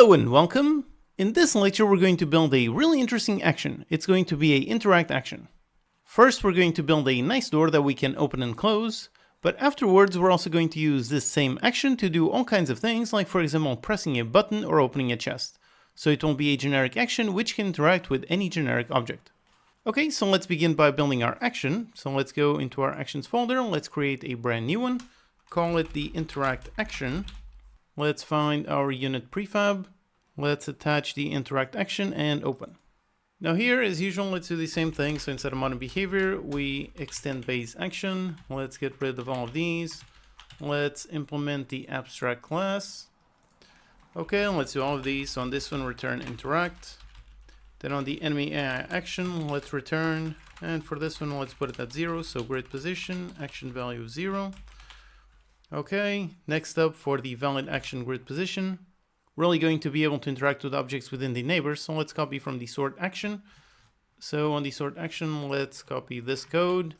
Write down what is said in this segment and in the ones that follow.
Hello and welcome. In this lecture we're going to build a really interesting action. It's going to be an interact action. First we're going to build a nice door that we can open and close, but afterwards we're also going to use this same action to do all kinds of things, like for example pressing a button or opening a chest. So it will be a generic action which can interact with any generic object. Okay, so let's begin by building our action. So let's go into our actions folder, let's create a brand new one, call it the interact action. Let's find our unit prefab. Let's attach the interact action and open. Now here, as usual, let's do the same thing. So instead of modern behavior, we extend base action. Let's get rid of all of these. Let's implement the abstract class. Okay, let's do all of these. So on this one, return interact. Then on the enemy AI action, let's return. And for this one, let's put it at 0. So grid position, action value 0. Okay, next up for the valid action grid position, we're only going to be able to interact with objects within the neighbor, so let's copy from the sort action. So on the sort action, let's copy this code.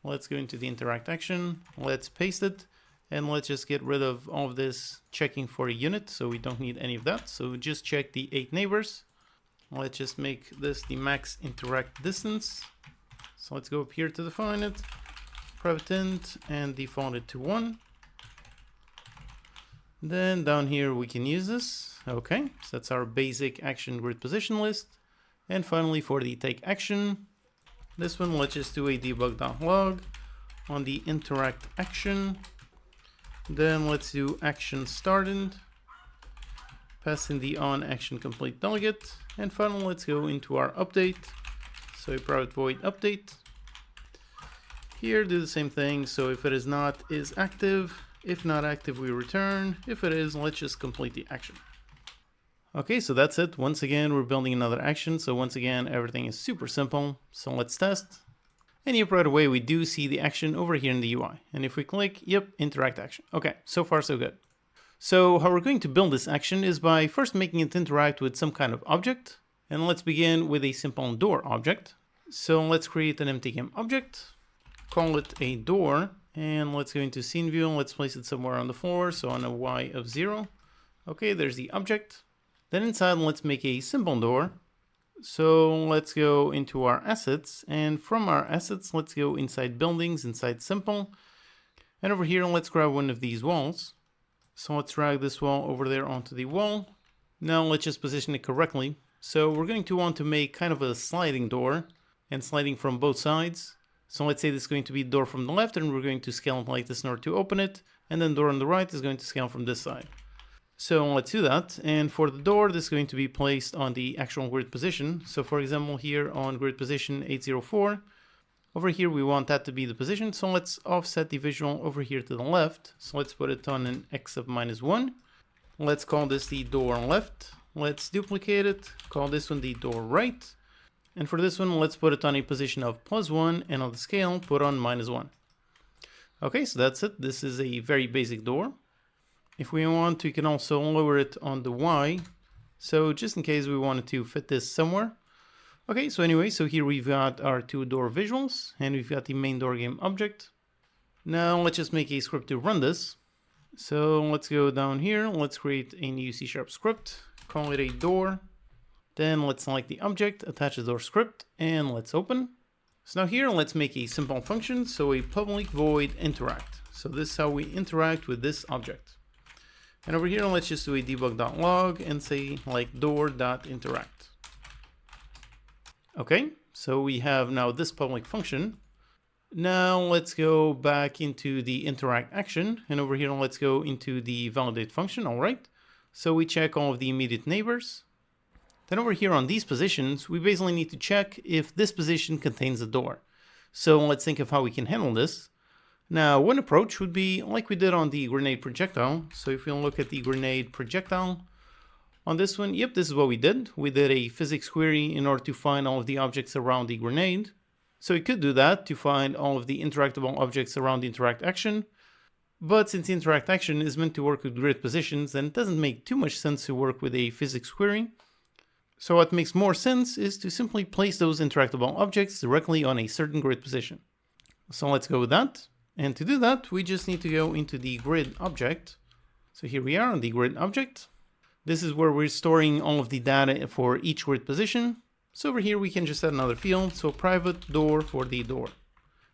Let's go into the interact action, let's paste it, and let's just get rid of all of this checking for a unit, so we don't need any of that. So just check the 8 neighbors. Let's just make this the max interact distance. So let's go up here to define it, private int, and default it to 1. Then down here we can use this. Okay, so that's our basic action grid position list. And finally for the take action, this one, let's just do a debug.log on the interact action. Then let's do action started, pass in the on action complete delegate. And finally let's go into our update. So a private void update. Here do the same thing. So if it is not, is active. If not active, we return. If it is, let's just complete the action. Okay, so that's it. Once again, we're building another action. So once again, everything is super simple. So let's test. And yep, right away, we do see the action over here in the UI. And if we click, yep, interact action. Okay, so far so good. So how we're going to build this action is by first making it interact with some kind of object. And let's begin with a simple door object. So let's create an empty game object, call it a door. And let's go into scene view and let's place it somewhere on the floor. So on a Y of 0. Okay, there's the object. Then inside, let's make a simple door. So let's go into our assets. And from our assets, let's go inside buildings, inside simple. And over here, let's grab one of these walls. So let's drag this wall over there onto the wall. Now let's just position it correctly. So we're going to want to make kind of a sliding door and sliding from both sides. So let's say this is going to be door from the left and we're going to scale it like this in order to open it. And then door on the right is going to scale from this side. So let's do that. And for the door, this is going to be placed on the actual grid position. So for example, here on grid position 804, over here we want that to be the position. So let's offset the visual over here to the left. So let's put it on an X of -1. Let's call this the door left. Let's duplicate it, call this one the door right. And for this one, let's put it on a position of +1, and on the scale, put on -1. Okay, so that's it. This is a very basic door. If we want, we can also lower it on the Y. So just in case we wanted to fit this somewhere. Okay, so anyway, so here we've got our 2 door visuals, and we've got the main door game object. Now let's just make a script to run this. So let's go down here. Let's create a new C# script, call it a door. Then let's select the object, attach the door script, and let's open. So now here, let's make a simple function. So a public void interact. So this is how we interact with this object. And over here, let's just do a debug.log and say like door.interact. Okay, so we have now this public function. Now let's go back into the interact action. And over here, let's go into the validate function. All right. So we check all of the immediate neighbors. Then over here on these positions, we basically need to check if this position contains a door. So let's think of how we can handle this. Now, one approach would be like we did on the grenade projectile. So if we look at the grenade projectile, on this one, yep, this is what we did. We did a physics query in order to find all of the objects around the grenade. So we could do that to find all of the interactable objects around the interact action. But since the interact action is meant to work with grid positions, then it doesn't make too much sense to work with a physics query. So what makes more sense is to simply place those interactable objects directly on a certain grid position. So let's go with that. And to do that, we just need to go into the grid object. So here we are on the grid object. This is where we're storing all of the data for each grid position. So over here we can just add another field, so private door for the door.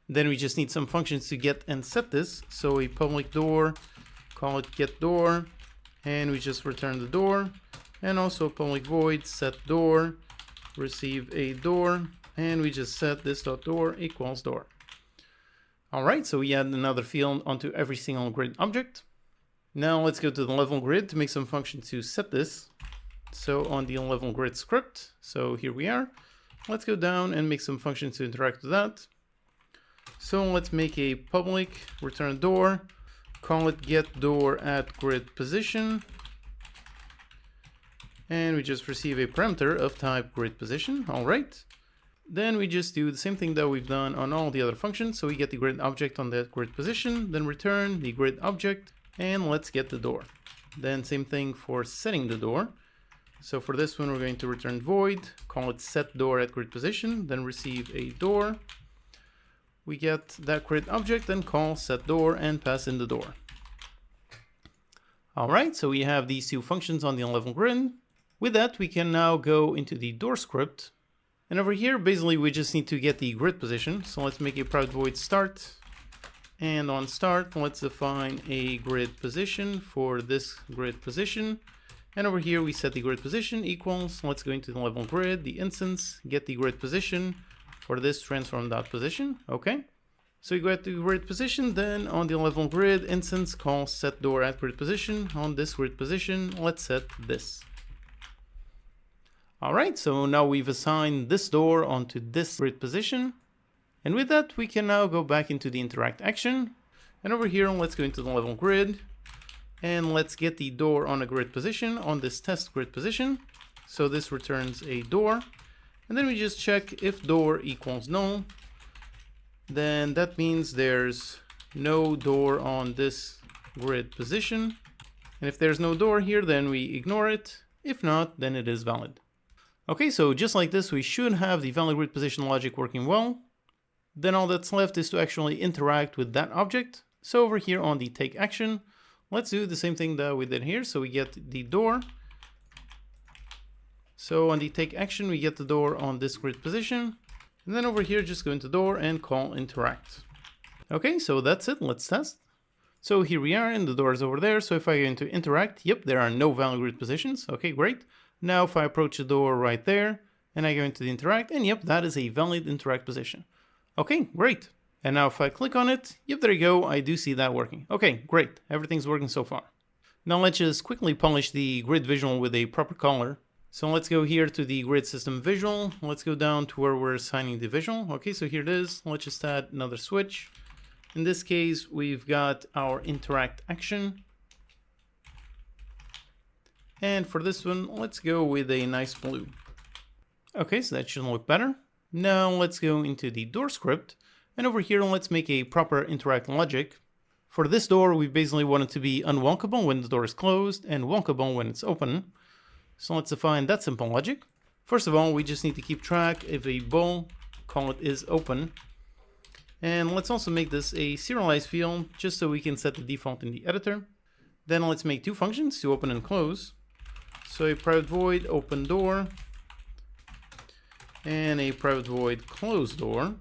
Then we just need some functions to get and set this. So a public door, call it get door, and we just return the door, and also public void set door, receive a door, and we just set this dot door equals door. All right, so we add another field onto every single grid object. Now let's go to the level grid to make some functions to set this. So on the level grid script, so here we are. Let's go down and make some functions to interact with that. So let's make a public return door, call it get door at grid position, and we just receive a parameter of type grid position. All right. Then we just do the same thing that we've done on all the other functions. So we get the grid object on that grid position, then return the grid object, and let's get the door. Then same thing for setting the door. So for this one, we're going to return void, call it set door at grid position, then receive a door. We get that grid object and call set door and pass in the door. All right, so we have these two functions on the level grid. With that, we can now go into the door script. And over here, basically, we just need to get the grid position. So let's make a private void start. And on start, let's define a grid position for this grid position. And over here, we set the grid position equals, let's go into the level grid, the instance, get the grid position for this transform.position. Okay. So we get the grid position, then on the level grid instance, call set door at grid position. On this grid position, let's set this. All right, so now we've assigned this door onto this grid position. And with that, we can now go back into the interact action. And over here, let's go into the level grid. And let's get the door on a grid position on this test grid position. So this returns a door. And then we just check if door equals null. Then that means there's no door on this grid position. And if there's no door here, then we ignore it. If not, then it is valid. Okay, so just like this, we should have the valid grid position logic working well. Then all that's left is to actually interact with that object. So over here on the take action, let's do the same thing that we did here. So we get the door. So on the take action, we get the door on this grid position. And then over here, just go into door and call interact. Okay, so that's it. Let's test. So here we are, and the door is over there. So if I go into interact, yep, there are no valid grid positions. Okay, great. Now if I approach the door right there, and I go into the interact, and yep, that is a valid interact position. Okay, great. And now if I click on it, yep, there you go, I do see that working. Okay, great, everything's working so far. Now let's just quickly polish the grid visual with a proper color. So let's go here to the grid system visual. Let's go down to where we're assigning the visual. Okay, so here it is. Let's just add another switch. In this case, we've got our interact action. And for this one, let's go with a nice blue. Okay, so that should look better. Now let's go into the door script. And over here, let's make a proper interact logic. For this door, we basically want it to be unwalkable when the door is closed and walkable when it's open. So let's define that simple logic. First of all, we just need to keep track if a bool, call it is open. And let's also make this a serialized field just so we can set the default in the editor. Then let's make two functions to open and close. So a private void open door and a private void close door.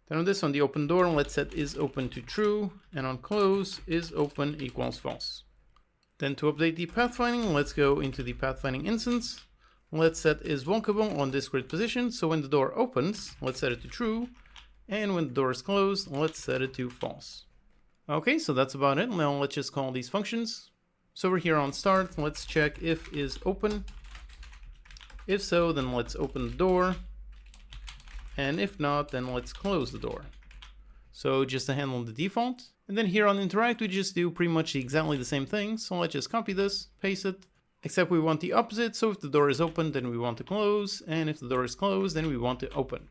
Then on this, on the open door, let's set is open to true, and on close is open equals false. Then to update the pathfinding, let's go into the pathfinding instance. Let's set is walkable on this grid position. So when the door opens, let's set it to true. And when the door is closed, let's set it to false. Okay, so that's about it. Now let's just call these functions. So over here on start, let's check if is open. If so, then let's open the door. And if not, then let's close the door. So just to handle the default. And then here on interact, we just do pretty much exactly the same thing. So let's just copy this, paste it, except we want the opposite. So if the door is open, then we want to close. And if the door is closed, then we want to open.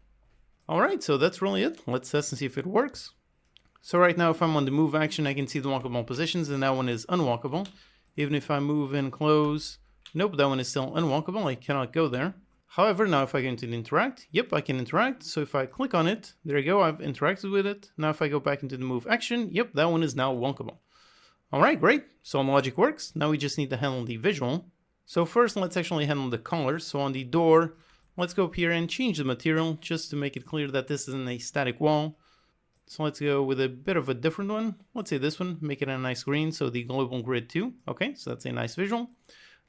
All right, so that's really it. Let's test and see if it works. So right now, if I'm on the move action, I can see the walkable positions, and that one is unwalkable. Even if I move and close, nope, that one is still unwalkable. I cannot go there. However, now if I go into the interact, yep, I can interact. So if I click on it, there you go, I've interacted with it. Now if I go back into the move action, yep, that one is now walkable. All right, great. So the logic works. Now we just need to handle the visual. So first, let's actually handle the colors. So on the door, let's go up here and change the material just to make it clear that this isn't a static wall. So let's go with a bit of a different one. Let's say this one, make it a nice green. So the global grid 2. Okay, so that's a nice visual.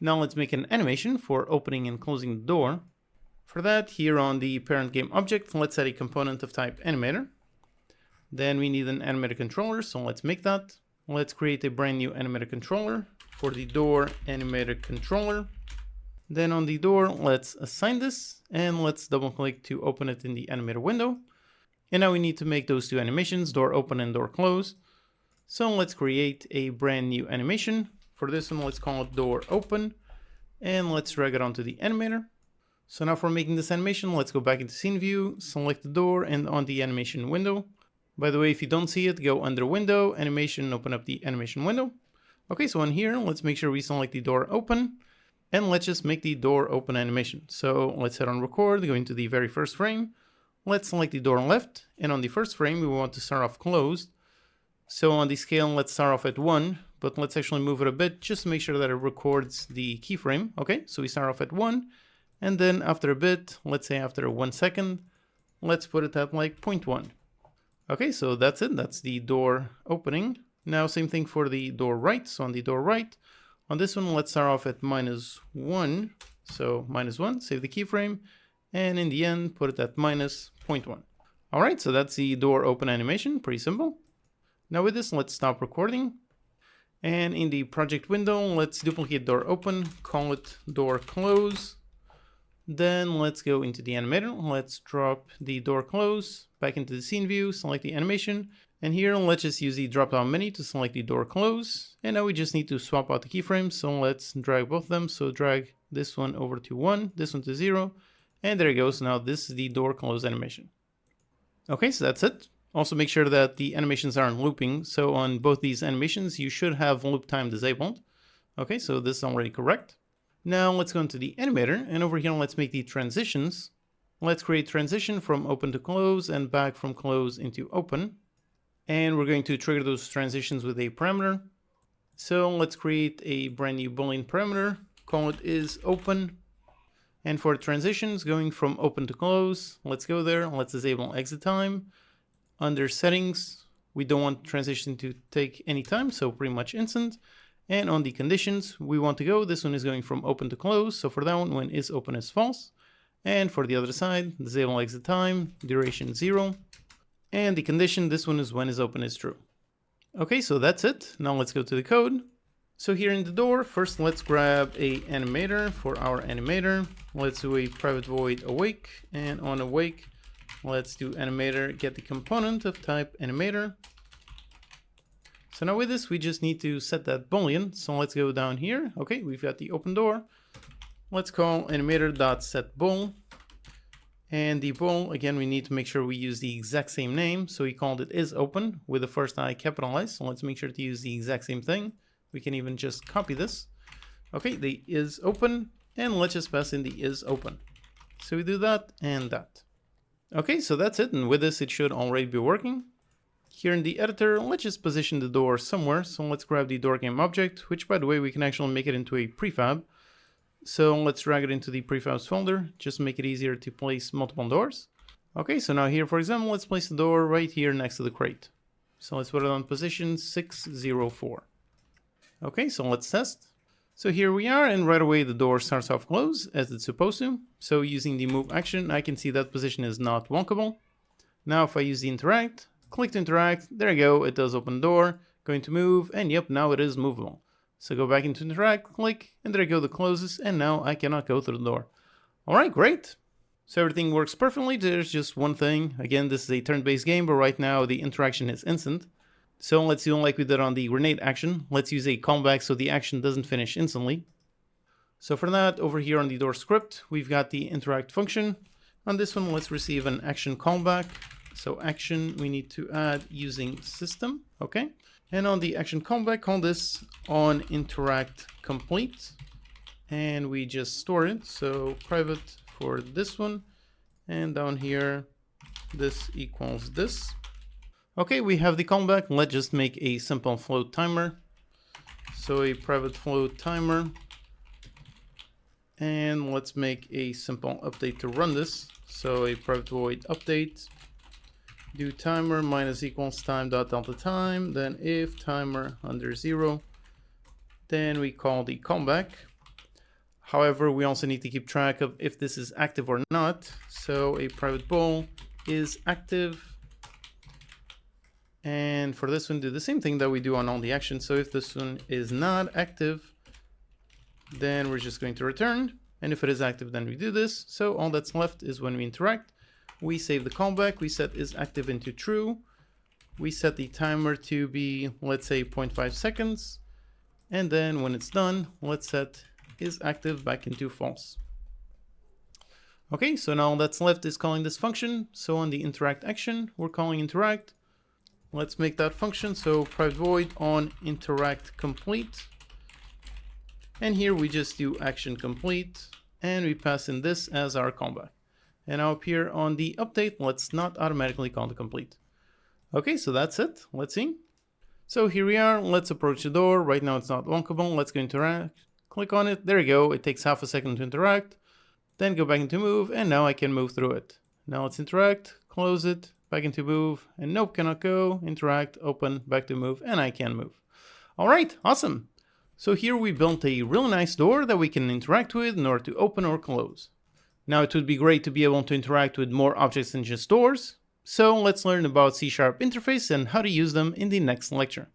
Now let's make an animation for opening and closing the door. For that, here on the parent game object, let's add a component of type animator. Then we need an animator controller, so let's make that. Let's create a brand new animator controller for the door animator controller. Then on the door, let's assign this and let's double click to open it in the animator window. And now we need to make those two animations, door open and door close. So let's create a brand new animation. For this one, let's call it door open and let's drag it onto the animator. So now for making this animation, let's go back into scene view, select the door and on the animation window. By the way, if you don't see it, go under window, animation, open up the animation window. Okay, so on here, let's make sure we select the door open and let's just make the door open animation. So let's hit on record, go into the very first frame. Let's select the door left and on the first frame, we want to start off closed. So on the scale, let's start off at 1, but let's actually move it a bit just to make sure that it records the keyframe. Okay, so we start off at 1 and then after a bit, let's say after 1 second, let's put it at like 0.1. Okay, so that's it. That's the door opening. Now, same thing for the door right. So on the door right, on this one, let's start off at -1. So -1, save the keyframe. And in the end, put it at -0.1. All right, so that's the door open animation. Pretty simple. Now with this, let's stop recording. And in the project window, let's duplicate door open, call it door close. Then let's go into the animator. Let's drop the door close back into the scene view, select the animation. And here, let's just use the drop down menu to select the door close. And now we just need to swap out the keyframes. So let's drag both of them. So drag this one over to 1, this one to 0. And there it goes. Now this is the door close animation. Okay, so that's it. Also make sure that the animations aren't looping. So on both these animations, you should have loop time disabled. Okay, so this is already correct. Now let's go into the animator and over here, let's make the transitions. Let's create transition from open to close and back from close into open. And we're going to trigger those transitions with a parameter. So let's create a brand new Boolean parameter, call it isOpen. And for transitions going from open to close, let's go there. Let's disable exit time. Under settings, we don't want transition to take any time, so pretty much instant. And on the conditions, we want to go, this one is going from open to close. So for that one, when isOpen is false. And for the other side, disable exit time, duration 0. And the condition, this one is when isOpen is true. Okay, so that's it. Now let's go to the code. So here in the door, first let's grab a animator for our animator. Let's do a private void awake, and on awake, let's do animator, get the component of type animator. So now with this, we just need to set that Boolean. So let's go down here. Okay, we've got the open door. Let's call animator.setBool. And the bool, again, we need to make sure we use the exact same name. So we called it isOpen with the first I capitalized. So let's make sure to use the exact same thing. We can even just copy this. Okay, the isOpen, and let's just pass in the isOpen. So we do that and that. Okay, so that's it. And with this, it should already be working. Here in the editor, let's just position the door somewhere. So let's grab the door game object, which by the way, we can actually make it into a prefab. So let's drag it into the prefabs folder, just make it easier to place multiple doors. Okay, so now here, for example, let's place the door right here next to the crate. So let's put it on position 604. Okay, so let's test. So here we are, and right away the door starts off closed as it's supposed to. So using the move action, I can see that position is not walkable. Now if I use the interact, click to interact, there you go, it does open the door, going to move, and yep, now it is movable. So go back into interact, click, and there you go, it closes, and now I cannot go through the door. All right, great. So everything works perfectly. There's just one thing. Again, this is a turn-based game, but right now the interaction is instant. So let's do like we did on the grenade action. Let's use a callback so the action doesn't finish instantly. So for that, over here on the door script, we've got the interact function. On this one, let's receive an action callback. So action, we need to add using system, okay? And on the action callback, call this on interact complete. And we just store it. So private for this one. And down here, this equals this. Okay, we have the callback. Let's just make a simple float timer. So a private float timer. And let's make a simple update to run this. So a private void update, do timer minus equals time dot delta time, then if timer under 0, then we call the callback. However, we also need to keep track of if this is active or not. So a private bool is active. And for this one, do the same thing that we do on all the actions. So if this one is not active, then we're just going to return. And if it is active, then we do this. So all that's left is when we interact, we save the callback, we set is active into true. We set the timer to be, let's say, 0.5 seconds. And then when it's done, let's set is active back into false. Okay, so now all that's left is calling this function. So on the interact action, we're calling interact. Let's make that function. So private void on interact complete. And here we just do action complete and we pass in this as our callback. And now up here on the update, let's not automatically call the complete. Okay, so that's it. Let's see. So here we are. Let's approach the door. Right now it's not lockable. Let's go interact. Click on it. There you go. It takes half a second to interact. Then go back into move and now I can move through it. Now let's interact, close it, back into move, and nope, cannot go. Interact, open, back to move, and I can move. All right, awesome. So here we built a really nice door that we can interact with in order to open or close. Now it would be great to be able to interact with more objects than just doors. So let's learn about C# interface and how to use them in the next lecture.